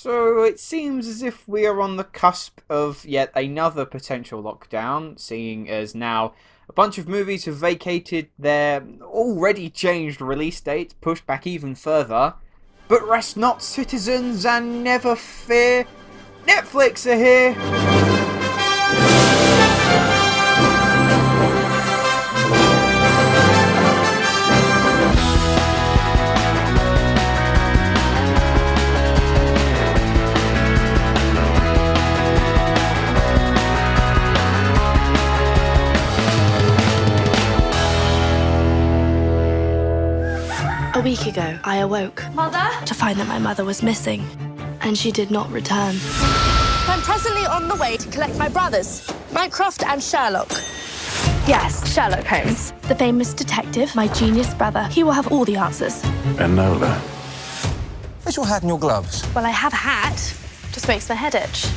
So it seems as if we are on the cusp of yet another potential lockdown, seeing as now a bunch of movies have vacated their already changed release dates, pushed back even further. But rest not, citizens, and never fear, Netflix are here! A week ago, I awoke Mother? to find that my mother was missing, and she did not return. I'm presently on the way to collect my brothers, Mycroft and Sherlock. Yes, Sherlock Holmes. The famous detective, my genius brother, he will have all the answers. Enola. Where's your hat and your gloves? Well, I have a hat, just makes my head itch.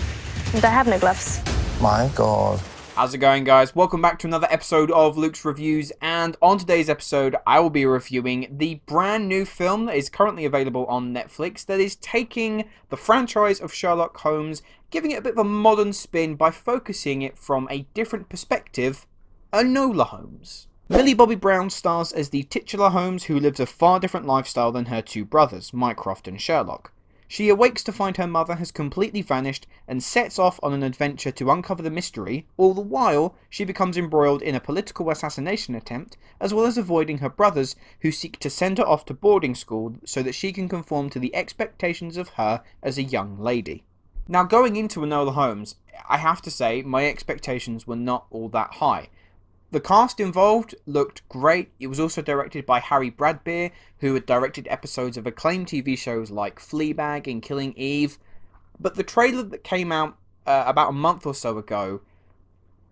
And I have no gloves. My God. How's it going, guys? Welcome back to another episode of Luke's Reviews, and on today's episode I will be reviewing the brand new film that is currently available on Netflix that is taking the franchise of Sherlock Holmes, giving it a bit of a modern spin by focusing it from a different perspective, Enola Holmes. Millie Bobby Brown stars as the titular Holmes who lives a far different lifestyle than her two brothers, Mycroft and Sherlock. She awakes to find her mother has completely vanished and sets off on an adventure to uncover the mystery, all the while she becomes embroiled in a political assassination attempt, as well as avoiding her brothers who seek to send her off to boarding school so that she can conform to the expectations of her as a young lady. Now, going into Enola Holmes, I have to say my expectations were not all that high. The cast involved looked great. It was also directed by Bradbeer, who had directed episodes of acclaimed TV shows like Fleabag and Killing Eve. But the trailer that came out about a month or so ago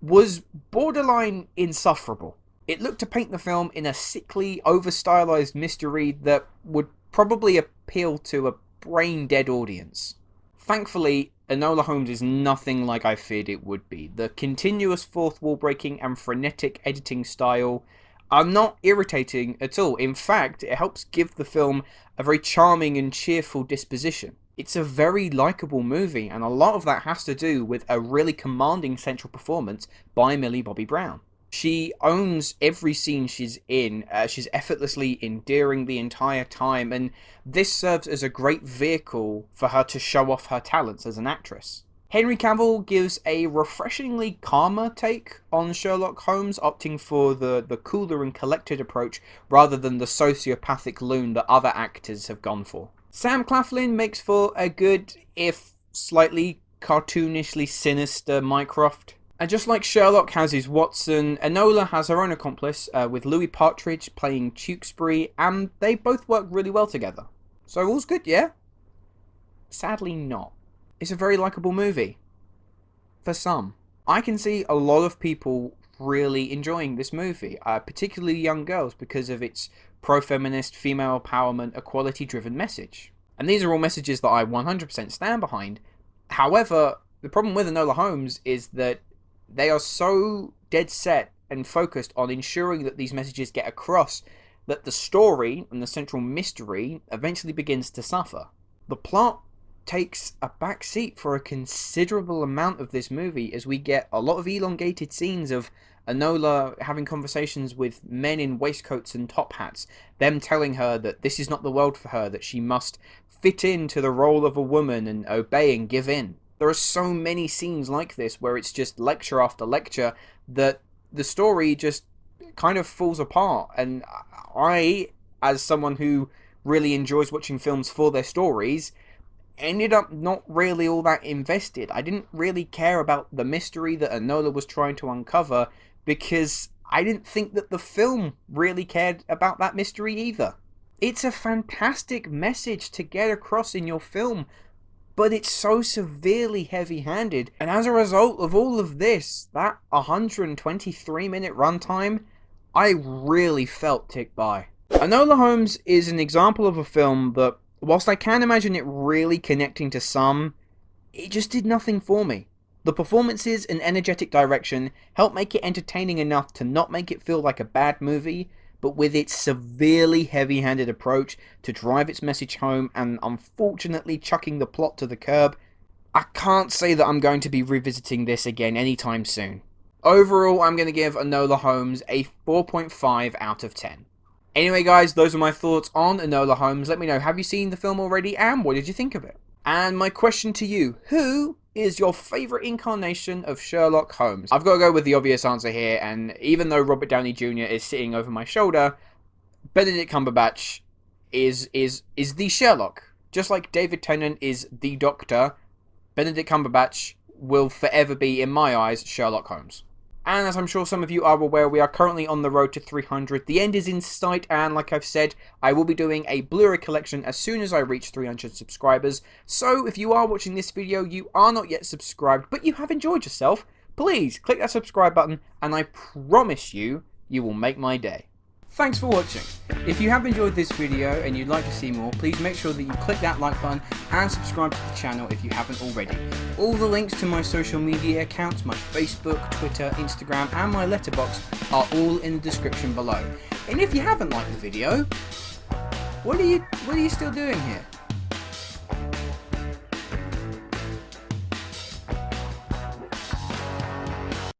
was borderline insufferable. It looked to paint the film in a sickly, over-stylized mystery that would probably appeal to a brain-dead audience. Thankfully, Enola Holmes is nothing like I feared it would be. The continuous fourth wall breaking and frenetic editing style are not irritating at all. In fact, it helps give the film a very charming and cheerful disposition. It's a very likeable movie, and a lot of that has to do with a really commanding central performance by Millie Bobby Brown. She owns every scene she's in, she's effortlessly endearing the entire time, and this serves as a great vehicle for her to show off her talents as an actress. Henry Cavill gives a refreshingly calmer take on Sherlock Holmes, opting for the cooler and collected approach rather than the sociopathic loon that other actors have gone for. Sam Claflin makes for a good, if slightly cartoonishly sinister Mycroft. And just like Sherlock has his Watson, Enola has her own accomplice, with Louis Partridge playing Tewkesbury, and they both work really well together. So all's good, yeah? Sadly not. It's a very likeable movie. For some. I can see a lot of people really enjoying this movie, particularly young girls, because of its pro-feminist, female empowerment, equality-driven message. And these are all messages that I 100% stand behind. However, the problem with Enola Holmes is that they are so dead set and focused on ensuring that these messages get across that the story and the central mystery eventually begins to suffer. The plot takes a back seat for a considerable amount of this movie as we get a lot of elongated scenes of Enola having conversations with men in waistcoats and top hats, them telling her that this is not the world for her, that she must fit into the role of a woman and obey and give in. There are so many scenes like this where it's just lecture after lecture that the story just kind of falls apart. And I, as someone who really enjoys watching films for their stories, ended up not really all that invested. I didn't really care about the mystery that Enola was trying to uncover because I didn't think that the film really cared about that mystery either. It's a fantastic message to get across in your film, but it's so severely heavy-handed, and as a result of all of this, that 123-minute runtime, I really felt ticked by. Enola Holmes is an example of a film that, whilst I can imagine it really connecting to some, it just did nothing for me. The performances and energetic direction help make it entertaining enough to not make it feel like a bad movie, but with its severely heavy-handed approach to drive its message home and unfortunately chucking the plot to the curb, I can't say that I'm going to be revisiting this again anytime soon. Overall, I'm going to give Enola Holmes a 4.5 out of 10. Anyway guys, those are my thoughts on Enola Holmes. Let me know, have you seen the film already and what did you think of it? And my question to you, who is your favourite incarnation of Sherlock Holmes? I've got to go with the obvious answer here, and even though Robert Downey Jr. is sitting over my shoulder, Benedict Cumberbatch is the Sherlock. Just like David Tennant is the Doctor, Benedict Cumberbatch will forever be, in my eyes, Sherlock Holmes. And as I'm sure some of you are aware, we are currently on the road to 300. The end is in sight, and like I've said, I will be doing a Blu-ray collection as soon as I reach 300 subscribers. So if you are watching this video, you are not yet subscribed, but you have enjoyed yourself, please click that subscribe button, and I promise you, you will make my day. Thanks for watching. If you have enjoyed this video and you'd like to see more, please make sure that you click that like button and subscribe to the channel if you haven't already. All the links to my social media accounts, my Facebook, Twitter, Instagram and my letterbox are all in the description below. And if you haven't liked the video, what are you still doing here?